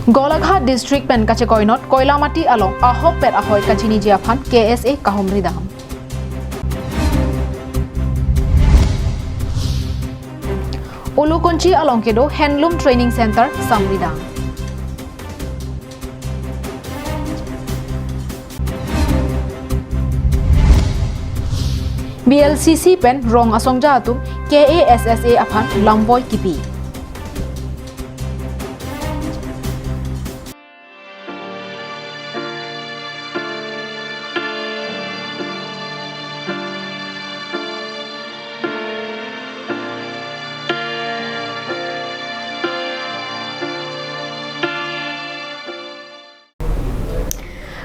Golaghat district pen kache koinot koilamati along ahok pet ahoy kachini jiaphan KSA kahumri dam. Ulukunchi along kedo handloom training center samridang. BLCC pen rong asongja atum KASSA aphan lamboy kipi.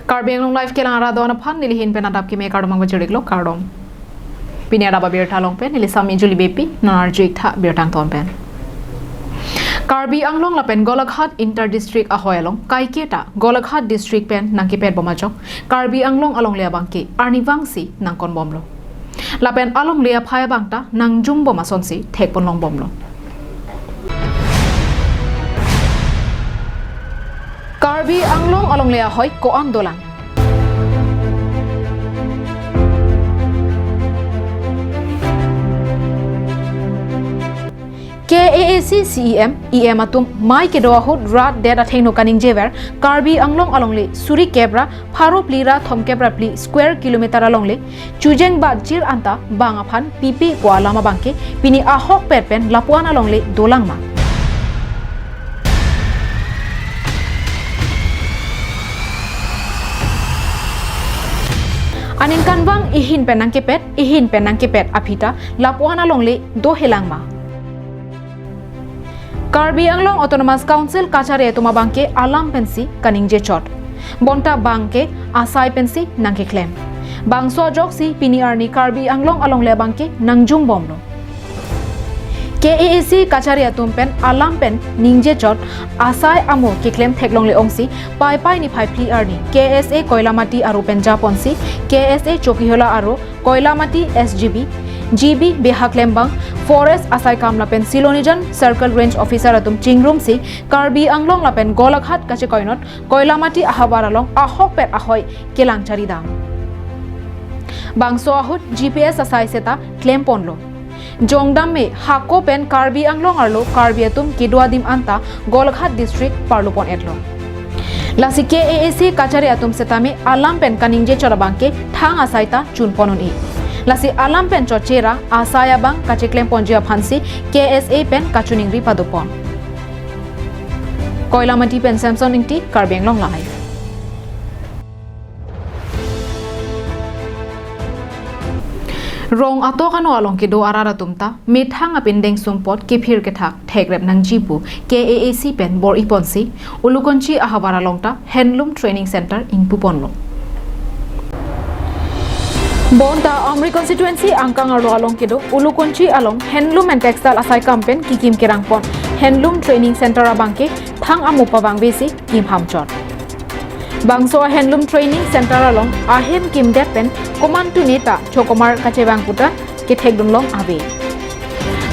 Karbeng long life kelang arado anaphan nilihin pen adap ki me kardom bajuri lo kardom. Pini Adap Abirta long pen nili sami juli bepi nanarjik tha birtang ton pen. Karbi anglong lapen Golaghat inter district ahoy along kaiketa Golaghat district pen nangki pet bomajok Karbi anglong along lea bangki arnivangsi nang kon bomlo. Lapen along lea phaya bangta nang jumbo masonsi thek pon long bomlo. Karbi anglong along lea hoy ko andolan. KAAC CEM EM atum mai ke doa hot rat data thengno kaning jever Karbi anglong alongle suri kebra pharo plira thom kebra pli square kilometer alongle chujeng ba jir anta banga phan pipi kwa lama bangke pini ahok perpen lapuan alongle dolangma anin kanbang ihin penang kepet apita lapuan alongle do helangma Karbi Anglong Autonomous Council kachare tuma bangke alam pensi kaning je chot bonta bangke asai pensi nangke claim bangso joksi pini arni Karbi Anglong along le bangke nangjum bomlo KAAC kachare atum pen alam pen ningje chot asai amo ke claim theklong le ongsi pai ni phai pli arni KSA koilamati aru penja ponsi KSA chokihola aru koilamati SGB GB Behaklembang Forest Asai Kam Lapen Silonijan Circle Range Officer atum Chingrum si Karbi Anglong Lapen Golaghat kache koinot Koilamati ahabaralong ahok pet ahoy kelang charidang Bangso ahut GPS asai seta claim ponlo Jongdam me hako pen Karbi Anglong arlo Karbi atum Kidwadim anta Golaghat district parlupon etlo Lasi KAAC kachare atum setame alam pen kaningje chorabangke thang asaita chun ponon i Lasi alam pen chochera asaya bang kachiklem ponjia phansi KSA pen kachuning ri padupon Koilamati pen Samson ingti Karbeng long live Rong ato kano along ke do arara tumta methang apin deng sumpot kiphir ke thak thegrep nang jipu KAAC pen bor iponsi ulukonchi ahabara longta handloom training center ingpuponlo Bonta Amri constituency angkang aro along kedo ulukonchi along handloom and textile asai kampen kikim kerangpon handloom training center abangke thang amupa bang besi kim hamchot bangso handloom training center along ahem kim depen command to neta chokomar kachebang puta ke thekdum long abe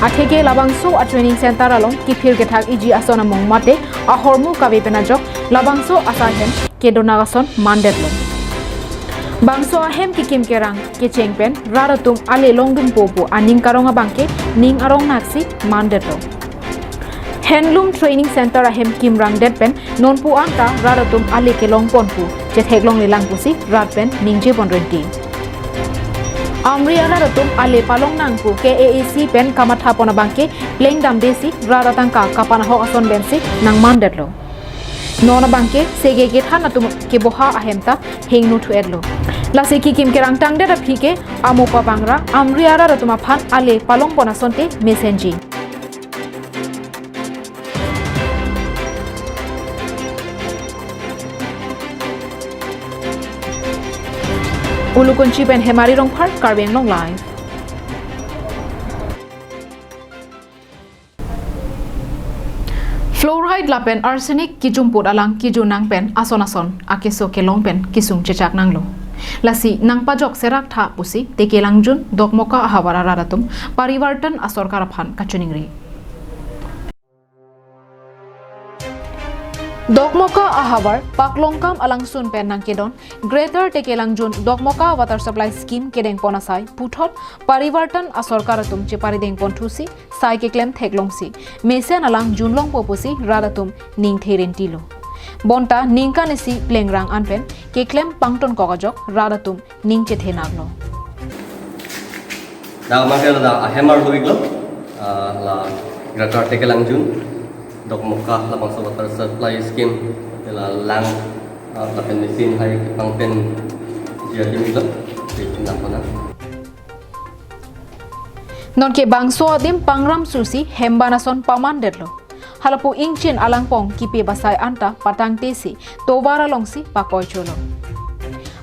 atheke labangso a training center along kiphir ke thak iji asona mong mate a hormu kabe penajok labangso asahem kedonagason mandetlo Bangso ahem kikim kerang ke chengpen raratum ale longdum popo aning karonga bangke ning arong naksi mandeto Handloom training center ahem kim rang detpen nonpu anta raratum ale ke longponpu je theklong lilang pusi ratpen ningje ponrenti Amri raratum ale palong nangpu KAAC pen kamatha pona bangke plengdam desi raratangka kapana ho ason bensi nang mandetlo Nona bangke sege ke thana tum ke boha ahemta hengnu thu edlo Lasi kikim kerang tang dera phike amupa bangra amriara ratuma phan ale palong pona sonte mesenji Ulukonchi pen hemari rong phar Karbeng long live Fluoride lapen arsenic kijumput alang kijunang pen ason akeso kelong pen kisung chechak nanglo Lasi nang pajok serak tha pusi teke langjun dokmoka ahabara raratum parivartan asorkar phan kachuningri Dokmoka ahabar paklongkam alangsun pen nang kedon Greater Tekelangjun Dokmoka Water Supply Scheme kedeng ponasai puthot parivartan asorkaratum che parideng ponthusi sai ke claim theklongsi mesen alang junlong popusi radatum ning therentilo bonta ningkanesi plengrang anpen ke claim pangton kokajok radatum ning che thenaglo da makela da hammer luiglo la Greater Tekelangjun Dokmoka labang sa water supply scheme la lang la penmesin hai pangpen dia dimilo di pinapana non ke bangso adim pangram susi hembanason pamandetlo halapu ingchin alangpong kipe basai anta patang tesi tobara longsi pakoy cholo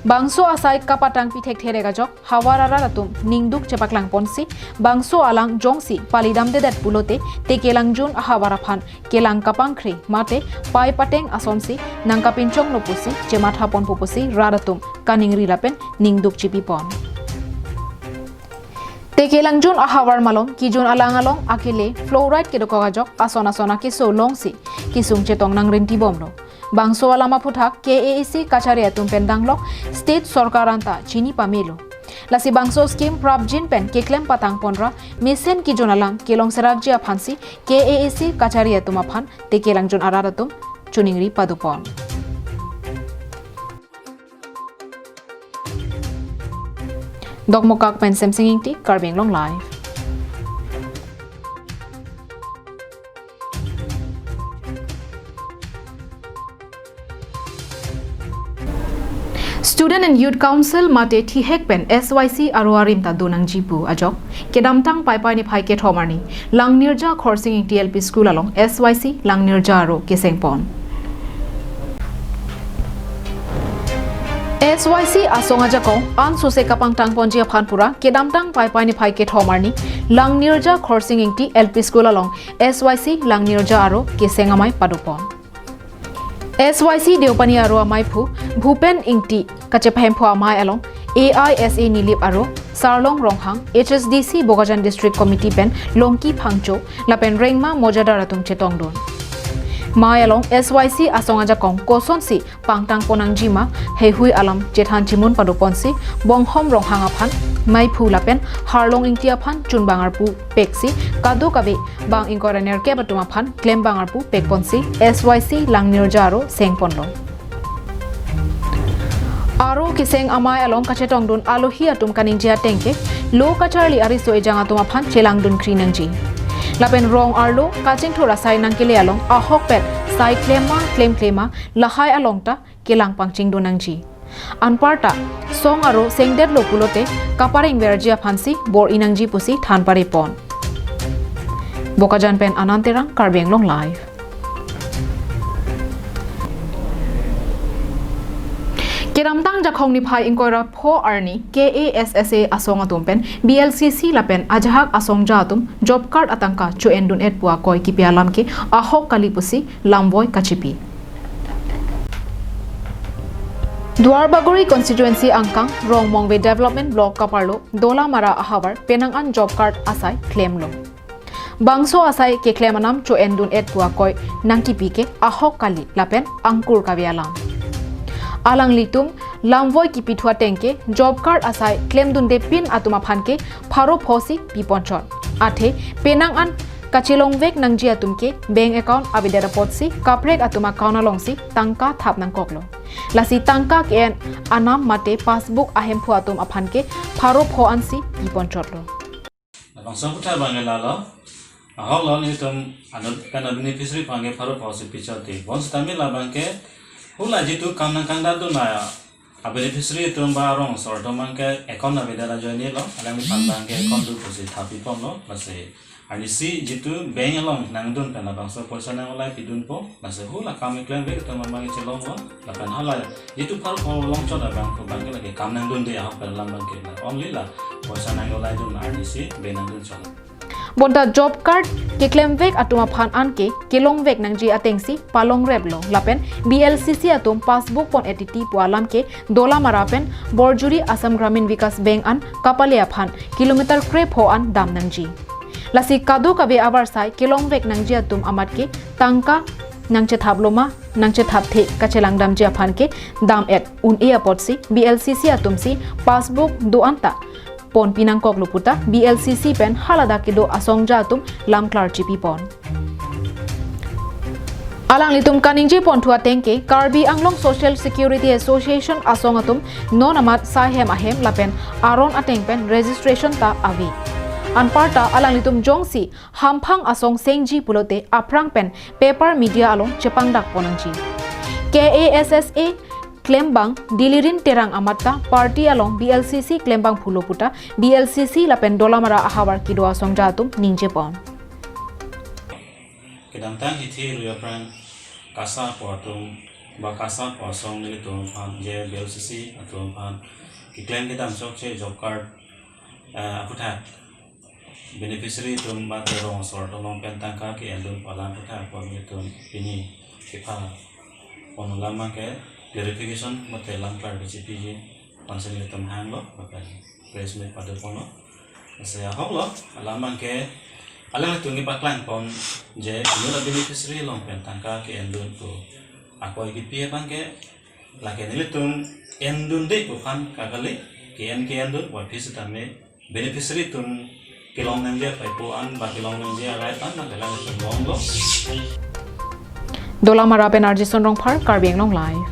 bangso asai kapatang pithek therega jok hawara ratum ningduk chepaklang ponsi bangso alang jongsi palidam dedat pulote tekelangjun ahawara phan kelang kapangkhri mate pai pateng asonsi nangka pinchong nopusi chematha pon pupusi radatum kaningri lapen ningduk chipipon tekelangjun ahawar malom kijun alang akile fluoride kedokoga jok asona sona kiso longsi kisung chetong nang renti bomlo bangso alama puthak KAEC kachari atum pendanglok state sorkaranta chini pamelo lasi bangso scheme prabjin pen keklem patang ponra mesen ki jonalang kelong serakji aphansi KAEC kachari atum aphan tekelangjun araratum chuningri padupon Dokmokak pen sem singing ti karbeng long live Student and Youth Council mate thihek pen SYC aruarim ta donang jipu ajok kedamtang pai ni phai ke thomarni langnirja khorsing TLP school along SYC langnirja aro kesengpon SYC asonga jako an sose kapang tang ponjia phanpura kedamtang pai ni phai ke thomarni langnirja khorsing TLP school along SYC langnirja aro kesengamai padupon SYC Deopani aro amai phu Bhupen ingti kachephem phu amai along AISA nilip aro Sarlong Ronghang HSDC Bogajan District Committee pen longki phangcho lapen rengma mojada ratum chetongdon mai along SYC asonga jakong koson si pangtang ponang jima hehui alam chethan chimun paduponsi bonghom Ronghang aphan mai phu lapen harlong ingti aphan chunbangar pu peksi kadu kabe bang inkoraner ke batuma phan claim bangar pu pekponsi SYC langnirjaro sengponlo aro kiseng amai along kachetongdun alohi atum kaningjia tengke lo kacharli ariso ejanga tuma phan chelangdun krinangji lapen rong arlo kaching thora sai nangkele along ahok pet sai claima lahai along ta kelang pangching donangji anparta song aro sengdet lokulote kaparing verjia phansi bor inangji pusi thanpare pon bokajan pen ananterang karbeng long live Keramtang jakhong ni phai inkoira pho arni KASSA asong atumpen BLCC lapen ajahak asong jatum job card atangka chu endun et puwa koi ki pialam ke ahok kalipusi lamboy kachipi Duarbagori constituency angkang Rongmongwe development block kaparlo dolamara ahabar penangan job card asai claim lo bangso asai ke claim anam chu endun et puwa koi nangkipi ke ahok kali lapen angkur kavialam alang litum lamvoy ki pithwa tengke job card asai claim dun de pin atuma phanke pharo phosi piponchon athe penang an kachilong vek nangji atumke bank account abidara potsi kaprek atuma kauna longsi tangka thap nang koklo lasi tangka ken anam mate passbook ahem phu atum aphanke pharo pho ansi piponchotlo langsung putar bangela lo ahol lo ni tum anut kana beneficiary phange pharo phosi pichote bons tamil labangke hula jitu kamnang kangda do na beneficiary tum ba rong sor to mangke account na bedara join lo alami phanbang ke account du pusi thapi pom lo base ani si jitu bank along nangdun kana bangso poisa nang olai pidun po base hula kam claim be to mamang chelong lo lakan hala jitu phar ko long chona bang ko bang ke kam nang dun de ha per lam bang ke only la poisa nang olai dun ani si be nang dun chona bonda job card ke claim vek atuma phan anke kelong vek nangji atengsi palong reblo lapen BLCC atum passbook pon etiti pualam ke dola marapen borjuri Assam Gramin Vikas Bank an kapalia phan kilometer krep ho an dam nangji lasi kadu kabe abar sai kelong vek nangji atum amat ke tangka nangche thap loma nangche thap the kachelang dam je aphan ke dam et un airport si BLCC atum si passbook do anta pon pinang kok luputa BLCC pen halada ke do asong ja atum lam klar chipi pon alang litum kaningje pon thua tengke Karbi Anglong Social Security Association asong atum non amat sahem ahem lapen aron ateng pen registration ta avi anparta alang litum jongsi hamphang asong sengji pulote aprang pen paper media along chepang dak ponangji KASSA klembang dilirin terang amatta party along BLCC klembang phuloputa BLCC lapen dolamara ahawar kido asong jatum ningje pon kedantang hithi ruyaprang kasa poatum ba kasa posong nili tum phan je BLCC atum phan ki claim kedam sok che job card aputha beneficiary tum ba terong sort along pentangka ki endun palan putha pon tum pini kipa onulama ke verification mate lang par BCPG konsen tum hanglo ba press me pada pono saya holo alaman ke alang tungi paklan pon je nula beneficiary long pentangka ke endun tu aku iki pie bangke lake nilitung endun de bukan kagale ke endun wa phis tame beneficiary tum kilong nangja pai po an ba kilong nangja right an na galang tum long lo dolamara pen RJ Sonrong Phar Karbi Anglong live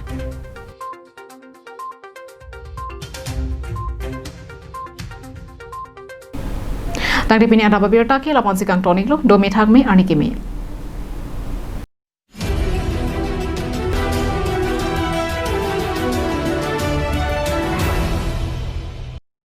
Tang dipini Adap Abirta ke lapon sikang tonik lo do me thak me ani ke me